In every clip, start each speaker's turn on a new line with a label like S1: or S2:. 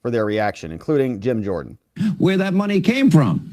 S1: for their reaction, including Jim Jordan.
S2: Where that money came from.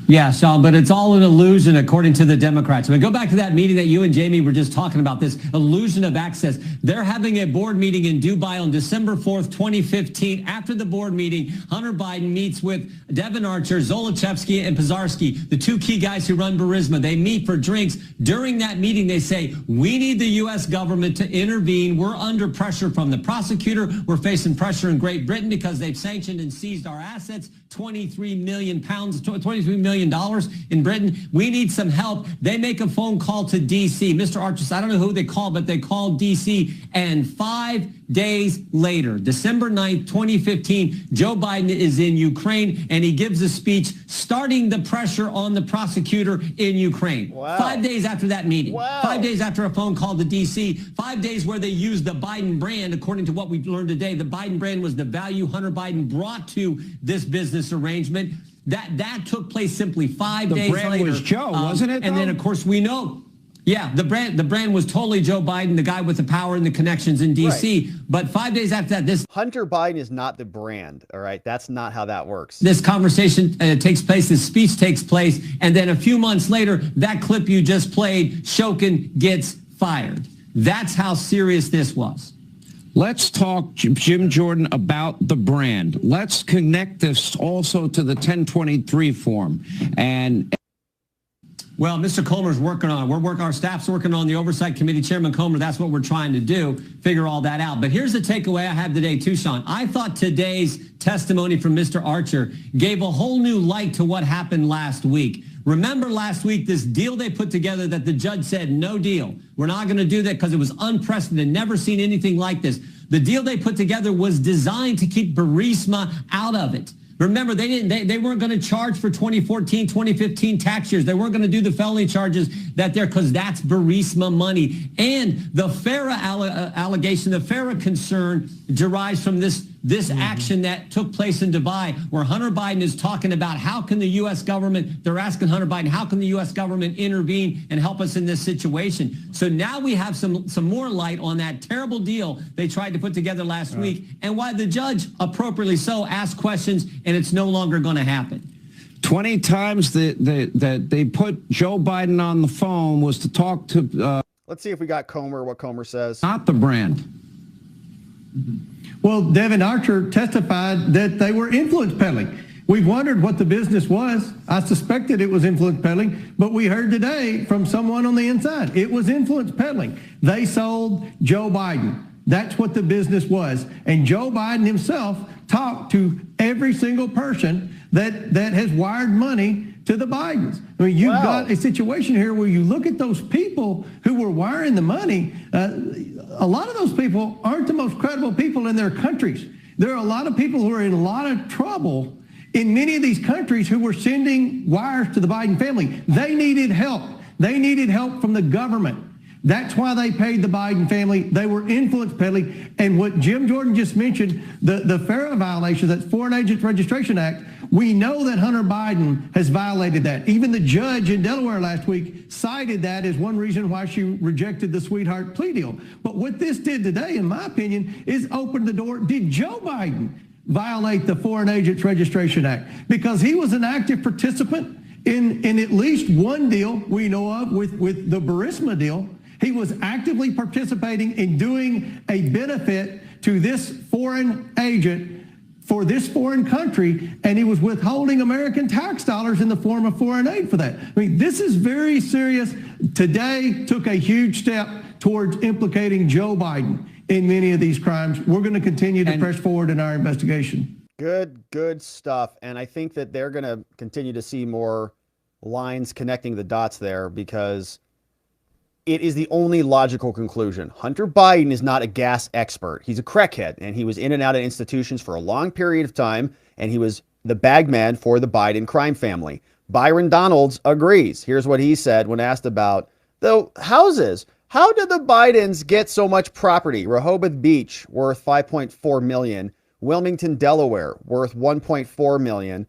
S3: Yeah, Sean, but it's all an illusion according to the Democrats. Go back to that meeting that you and Jamie were just talking about, this illusion of access. They're having a board meeting in Dubai on December 4th, 2015. After the board meeting, Hunter Biden meets with Devin Archer, Zolochevsky, and Pizarski, the two key guys who run Burisma. They meet for drinks. During that meeting, they say, we need the U.S. government to intervene. We're under pressure from the prosecutor. We're facing pressure in Great Britain because they've sanctioned and seized our assets, 23 million pounds, $23 million in Britain. We need some help. They make a phone call to D.C. Mr. Archer, I don't know who they called, but they called D.C. And 5 days later, December 9th, 2015, Joe Biden is in Ukraine, and he gives a speech starting the pressure on the prosecutor in Ukraine.
S1: Wow.
S3: 5 days after that meeting.
S1: Wow.
S3: 5 days after a phone call to D.C. 5 days where they used the Biden brand. According to what we've learned today, the Biden brand was the value Hunter Biden brought to this business arrangement. That took place simply 5 days later.
S2: The brand was Joe, wasn't it?
S3: And then, of course, we know, yeah, the brand was totally Joe Biden, the guy with the power and the connections in D.C. Right. But 5 days after that, this
S1: Hunter Biden is not the brand. All right, that's not how that works.
S3: This conversation takes place. This speech takes place, and then a few months later, that clip you just played, Shokin gets fired. That's how serious this was.
S2: Let's talk, Jim Jordan, about the brand. Let's connect this also to the 1023 form. And
S3: well, Mr. Comer's working on it. Our staff's working on the Oversight Committee. Chairman Comer, that's what we're trying to do, figure all that out. But here's the takeaway I have today, too, Sean. I thought today's testimony from Mr. Archer gave a whole new light to what happened last week. Remember last week, this deal they put together that the judge said, no deal. We're not going to do that because it was unprecedented, never seen anything like this. The deal they put together was designed to keep Burisma out of it. Remember, they weren't going to charge for 2014, 2015 tax years. They weren't going to do the felony charges because that's Burisma money. And the FARA allegation, the FARA concern derives from this action that took place in Dubai, where Hunter Biden is talking about how can the U.S. government, they're asking Hunter Biden, how can the U.S. government intervene and help us in this situation? So now we have some more light on that terrible deal they tried to put together last week, and why the judge, appropriately so, asked questions, and it's no longer going to happen.
S2: 20 times that they put Joe Biden on the phone was to talk to...
S1: Let's see if we got Comer, what Comer says.
S2: Not the brand.
S4: Well, Devin Archer testified that they were influence peddling. We've wondered what the business was. I suspected it was influence peddling, but we heard today from someone on the inside, it was influence peddling. They sold Joe Biden. That's what the business was. And Joe Biden himself talked to every single person that has wired money to the Bidens. I mean, you've got a situation here where you look at those people who were wiring the money. A lot of those people aren't the most credible people in their countries. There are a lot of people who are in a lot of trouble in many of these countries who were sending wires to the Biden family. They needed help. They needed help from the government. That's why they paid the Biden family. They were influence peddling. And what Jim Jordan just mentioned, the FARA violation, that's Foreign Agents Registration Act, we know that Hunter Biden has violated that. Even the judge in Delaware last week cited that as one reason why she rejected the sweetheart plea deal. But what this did today, in my opinion, is open the door. Did Joe Biden violate the Foreign Agents Registration Act? Because he was an active participant in at least one deal we know of with the Burisma deal. He was actively participating in doing a benefit to this foreign agent for this foreign country, and he was withholding American tax dollars in the form of foreign aid for that. I mean, this is very serious. Today took a huge step towards implicating Joe Biden in many of these crimes. We're going to continue to press forward in our investigation.
S1: Good stuff. And I think that they're going to continue to see more lines connecting the dots there, because it is the only logical conclusion. Hunter Biden is not a gas expert. He's a crackhead, and he was in and out of institutions for a long period of time, and he was the bagman for the Biden crime family. Byron Donalds agrees. Here's what he said when asked about the houses. How did the Bidens get so much property? Rehoboth Beach, worth $5.4 million. Wilmington, Delaware, worth $1.4 million.